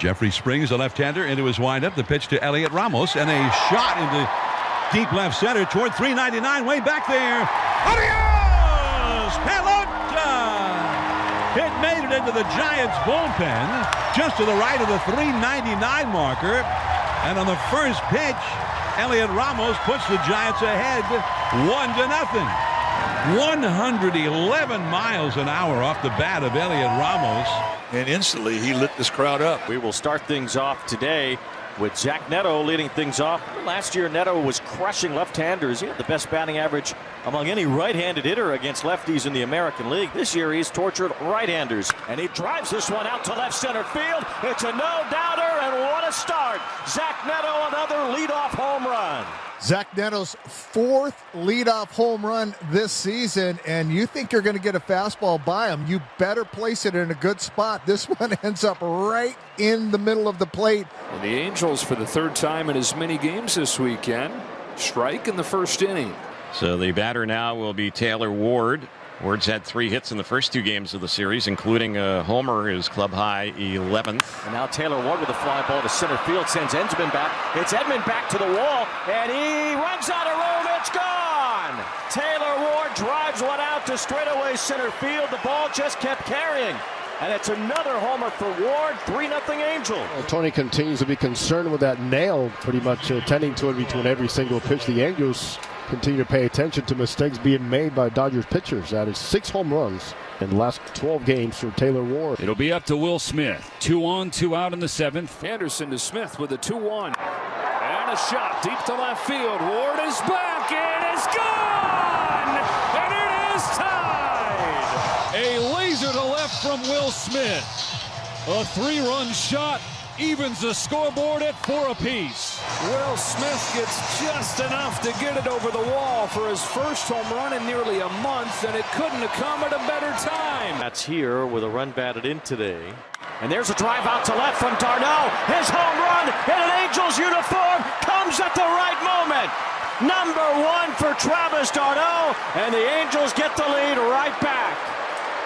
Jeffrey Springs, a left-hander, into his windup. The pitch to Elliot Ramos, and a shot into deep left center toward 399, way back there. Adios! Pelota! It made it into the Giants bullpen, just to the right of the 399 marker. And on the first pitch, Elliot Ramos puts the Giants ahead 1-0. 111 miles an hour off the bat of Elliot Ramos. And instantly he lit this crowd up. We will start things off today with Zach Neto leading things off. Last year, Neto was crushing left-handers. He had the best batting average among any right-handed hitter against lefties in the American League. This year, he's tortured right-handers. And he drives this one out to left center field. It's a no-doubter, and what a start. Zach Neto, another leadoff home run. Zach Neto's fourth leadoff home run this season, and you think you're going to get a fastball by him, you better place it in a good spot. This one ends up right in the middle of the plate. And the Angels, for the third time in as many games this weekend, strike in the first inning. So the batter now will be Taylor Ward. Ward's had 3 hits in the first 2 games of the series, including a homer, his club high 11th. And now Taylor Ward with a fly ball to center field, sends Edman back. It's Edman back to the wall, and he runs out of room. It's gone. Taylor Ward drives one out to straightaway center field. The ball just kept carrying. And it's another homer for Ward, 3-0 Angel. Well, Tony continues to be concerned with that nail, pretty much tending to it between every single pitch. The Angels continue to pay attention to mistakes being made by Dodgers pitchers. That is 6 home runs in the last 12 games for Taylor Ward. It'll be up to Will Smith. 2 on, 2 out in the 7th. Anderson to Smith with a 2-1. And a shot deep to left field. Ward is back. It is gone. And it is tied. A laser to left from Will Smith. A 3-run shot evens the scoreboard at 4 apiece. Will Smith gets just enough to get it over the wall for his first home run in nearly a month, and it couldn't have come at a better time. That's here with a run batted in today. And there's a drive out to left from Darno. His home run in an Angels uniform comes at the right moment. Number 1 for Travis Darno, and the Angels get the lead right back.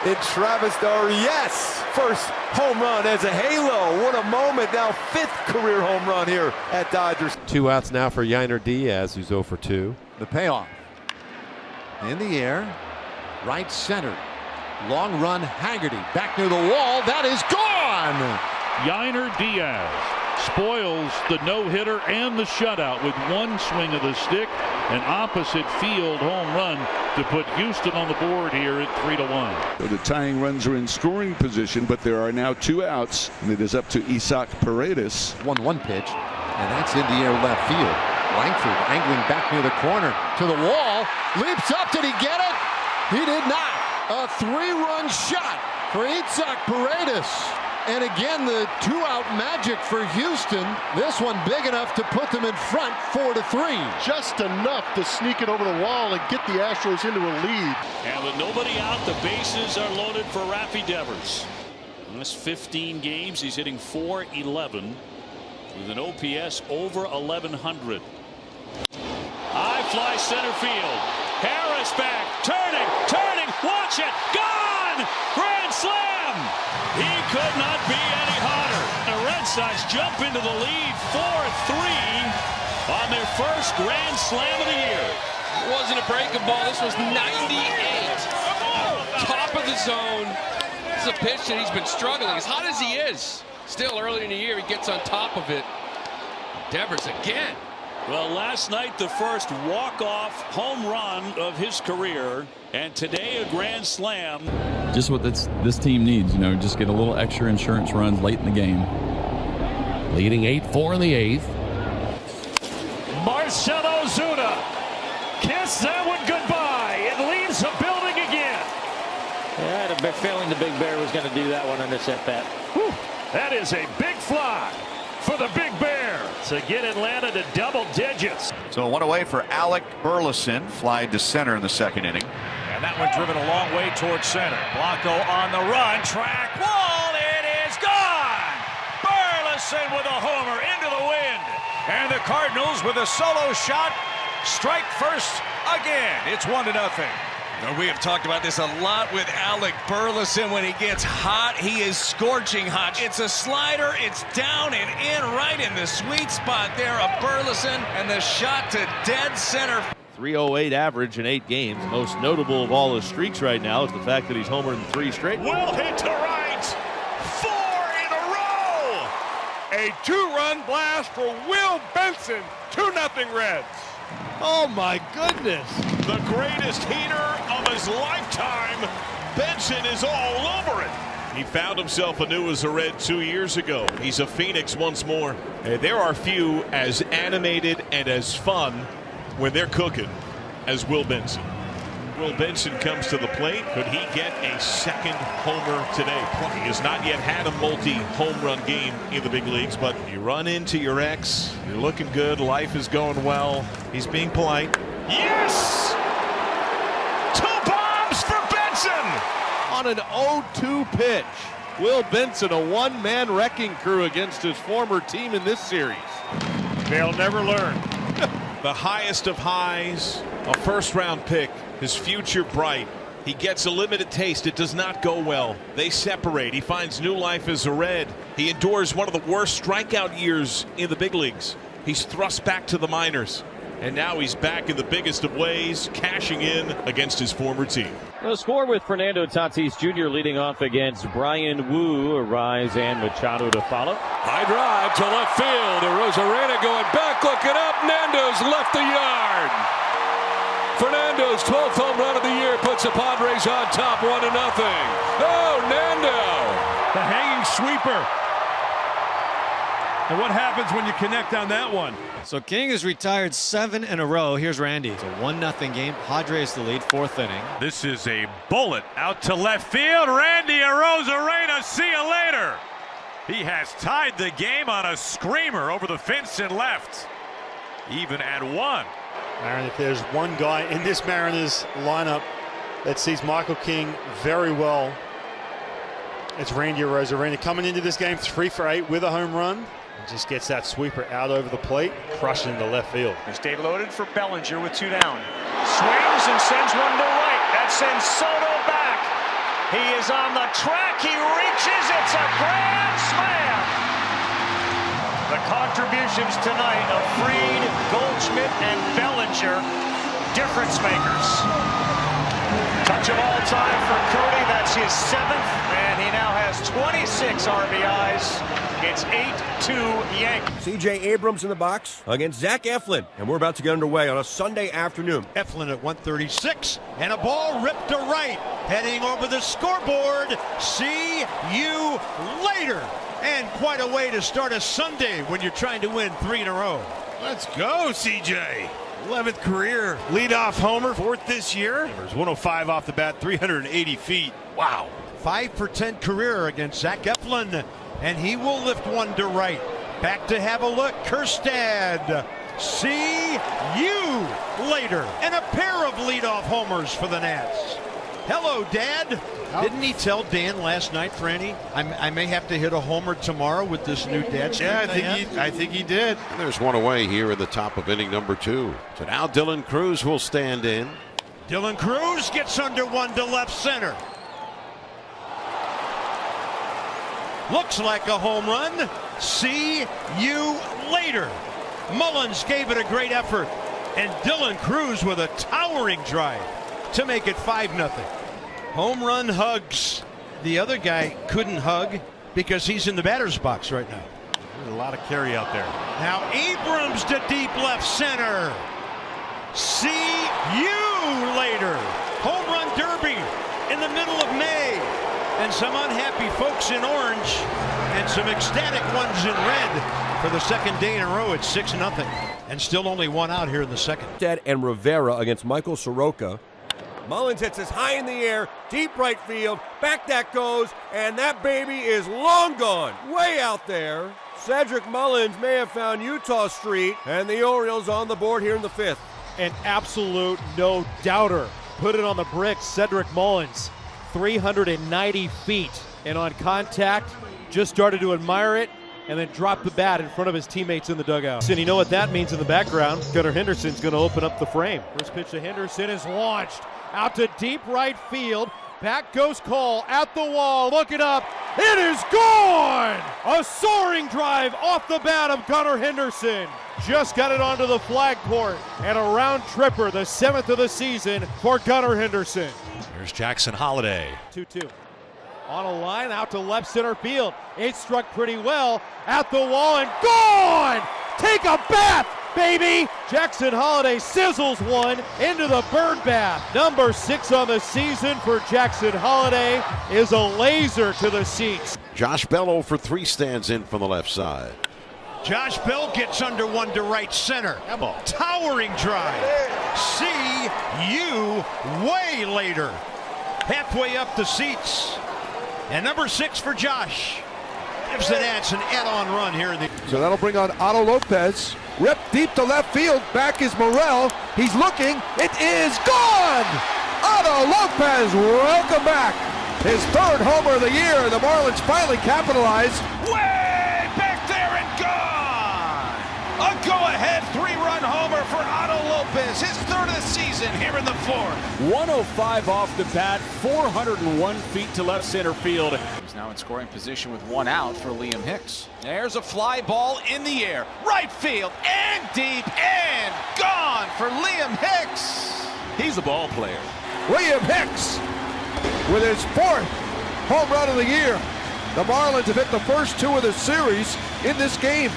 It's Travis Darno, yes! First home run as a halo. What a moment. Now 5th career home run here at Dodgers. 2 outs now for Yainer Diaz, who's 0 for 2. The payoff. In the air. Right center. Long run, Haggerty. Back near the wall. That is gone! Yainer Diaz spoils the no-hitter and the shutout with 1 swing of the stick. An opposite field home run to put Houston on the board here at 3-1. So the tying runs are in scoring position, but there are now 2 outs, and it is up to Isaac Paredes. 1-1 pitch, and that's in the air left field. Langford angling back near the corner to the wall. Leaps up. Did he get it? He did not. A 3-run shot for Isaac Paredes. And again, the 2-out magic for Houston. This one big enough to put them in front 4-3. Just enough to sneak it over the wall and get the Astros into a lead. And with nobody out, the bases are loaded for Rafi Devers. In this 15 games, he's hitting .411 with an OPS over 1100. High fly center field. Harris back, turning, watch it, gone! Grand slam! He could not be any hotter. The Red Sox jump into the lead 4-3 on their first grand slam of the year. It wasn't a breaking ball. This was 98. Top of the zone. This is a pitch that he's been struggling. As hot as he is, still early in the year, he gets on top of it. Devers again. Well, last night the first walk-off home run of his career, and today a grand slam. Just what this team needs, just get a little extra insurance runs late in the game. Leading 8-4 in the 8th. Marcell Ozuna, kiss that one goodbye. It leaves the building again. Yeah, I had a feeling the Big Bear was going to do that one on this at-bat. That is a big fly for the Big Bear to get Atlanta to double digits. So 1 away for Alec Burleson. Fly to center in the 2nd inning. And that one driven a long way towards center. Blanco on the run. Track wall. It is gone. Burleson with a homer into the wind. And the Cardinals with a solo shot strike first again. It's 1-0. We have talked about this a lot with Alec Burleson. When he gets hot, he is scorching hot. It's a slider. It's down and in right in the sweet spot there of Burleson. And the shot to dead center. 308 average in 8 games. Most notable of all his streaks right now is the fact that he's homered in 3 straight. Will hit to right. 4 in a row. A 2-run blast for Will Benson. 2-0 Reds. Oh my goodness. The greatest heater of his lifetime. Benson is all over it. He found himself anew as a Red 2 years ago. He's a Phoenix once more. There are few as animated and as fun when they're cooking as Will Benson. Will Benson comes to the plate. Could he get a second homer today? He has not yet had a multi-home run game in the big leagues, but you run into your ex, you're looking good, life is going well. He's being polite. Yes! 2 bombs for Benson! On an 0-2 pitch, Will Benson, a one-man wrecking crew against his former team in this series. They'll never learn. The highest of highs, a first-round pick, his future bright. He gets a limited taste. It does not go well. They separate. He finds new life as a Red. He endures one of the worst strikeout years in the big leagues. He's thrust back to the minors. And now he's back in the biggest of ways, cashing in against his former team. The score with Fernando Tatis Jr. leading off against Brian Wu. Arise and Machado to follow. High drive to left field. Rosarena going back, looking up. Nando's left the yard. Fernando's 12th home run of the year puts the Padres on top 1-0. Oh, Nando! The hanging sweeper. And what happens when you connect on that one? So King has retired 7 in a row. Here's Randy. It's a 1-0 game. Padres the lead, 4th inning. This is a bullet out to left field. Randy Arozarena, see you later. He has tied the game on a screamer over the fence and left. Even at 1. Aaron, if there's one guy in this Mariners lineup that sees Michael King very well, it's Randy Arozarena. Coming into this game 3 for 8 with a home run. Just gets that sweeper out over the plate, crushing the left field. Stay loaded for Bellinger with 2 down. Swings and sends one to right. That sends Soto back. He is on the track. He reaches. It's a grand slam. The contributions tonight of Fried, Goldschmidt, and Bellinger, difference makers. Touch of all time for Cody. That's his 7th, and he now has 26 RBIs. It's 8-2 Yankees. C.J. Abrams in the box against Zach Eflin, and we're about to get underway on a Sunday afternoon. Eflin at 136, and a ball ripped to right, heading over the scoreboard. See you later. And quite a way to start a Sunday when you're trying to win 3 in a row. Let's go, C.J. 11th career leadoff homer, 4th this year. There's 105 off the bat, 380 feet. Wow. 5 for 10 career against Zach Eflin, and he will lift one to right. Back to have a look, Kjerstad. See you later. And a pair of leadoff homers for the Nats. Hello, Dad. Didn't he tell Dan last night, Franny, I may have to hit a homer tomorrow with this new dad? Yeah, I think he did. There's one away here at the top of inning number 2. So now Dylan Cruz will stand in. Dylan Cruz gets under one to left center. Looks like a home run. See you later. Mullins gave it a great effort. And Dylan Cruz with a towering drive to make it 5-0. Home run hugs. The other guy couldn't hug because he's in the batter's box right now. There's a lot of carry out there. Now Abrams to deep left center. See you later. Home run derby in the middle of May. And some unhappy folks in orange and some ecstatic ones in red. For the second day in a row, it's 6-0. And still only 1 out here in the second. Ted and Rivera against Michael Soroka. Mullins hits this high in the air, deep right field. Back that goes, and that baby is long gone. Way out there. Cedric Mullins may have found Utah Street, and the Orioles on the board here in the 5th. An absolute no-doubter. Put it on the bricks, Cedric Mullins. 390 feet, and on contact, just started to admire it, and then dropped the bat in front of his teammates in the dugout. And you know what that means in the background. Gunnar Henderson's going to open up the frame. First pitch to Henderson is launched. out to deep right field. Back goes Cole at the wall. Look it up. It is gone! A soaring drive off the bat of Gunnar Henderson. Just got it onto the flag court. And a round tripper, the 7th of the season for Gunnar Henderson. Here's Jackson Holliday. 2-2. On a line out to left center field. It struck pretty well at the wall and gone! Take a bath, baby! Jackson Holliday sizzles one into the bird bath. Number 6 on the season for Jackson Holliday is a laser to the seats. Josh Bell 0 for 3 stands in from the left side. Josh Bell gets under one to right center. Towering drive. See you way later. Halfway up the seats. And number 6 for Josh. Gives it an add-on run here in the. So that'll bring on Otto Lopez. Ripped deep to left field. Back is Morel. He's looking. It is gone! Otto Lopez, welcome back. His 3rd homer of the year. The Marlins finally capitalize. Way back there and gone! A go-ahead 3-run homer for Otto Lopez. His 3rd of the season here in the 4th. 105 off the bat, 401 feet to left center field. He's now in scoring position with 1 out for Liam Hicks. There's a fly ball in the air. Right field and deep and gone for Liam Hicks. He's a ball player. Liam Hicks with his 4th home run of the year. The Marlins have hit the first 2 of the series in this game,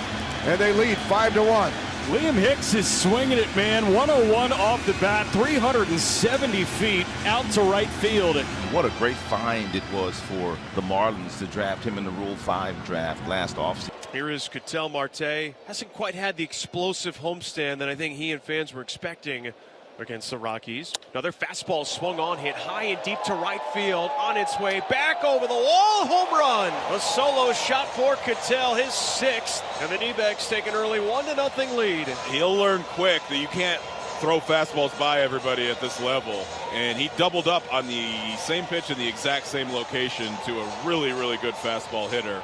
and they lead 5-1. Liam Hicks is swinging it, man. 101 off the bat, 370 feet out to right field. What a great find it was for the Marlins to draft him in the Rule 5 draft last offseason. Here is Ketel Marte. Hasn't quite had the explosive homestand that I think he and fans were expecting against the Rockies. Another fastball swung on, hit high and deep to right field, on its way back over the wall, home run. A solo shot for Ketel, his 6th, and the D-backs take an early 1-0 lead. He'll learn quick that you can't throw fastballs by everybody at this level, and he doubled up on the same pitch in the exact same location to a really, really good fastball hitter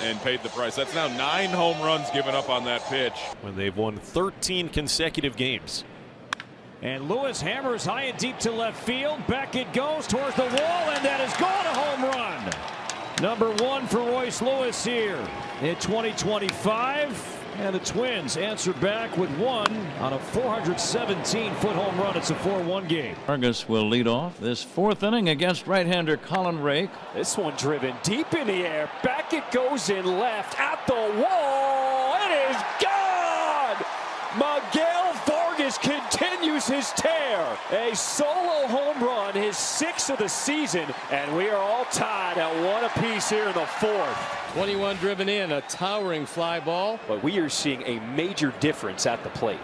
and paid the price. That's now 9 home runs given up on that pitch. When they've won 13 consecutive games. And Lewis hammers high and deep to left field. Back it goes towards the wall, and that is gone, a home run. Number 1 for Royce Lewis here in 2025. And the Twins answer back with 1 on a 417-foot home run. It's a 4-1 game. Vargas will lead off this 4th inning against right-hander Colin Rake. This one driven deep in the air. Back it goes in left at the wall. It is gone! Miguel Vargas continues his tear. A solo home run, his 6th of the season, and we are all tied at 1 apiece here in the 4th. 21 driven in, a towering fly ball. But we are seeing a major difference at the plate.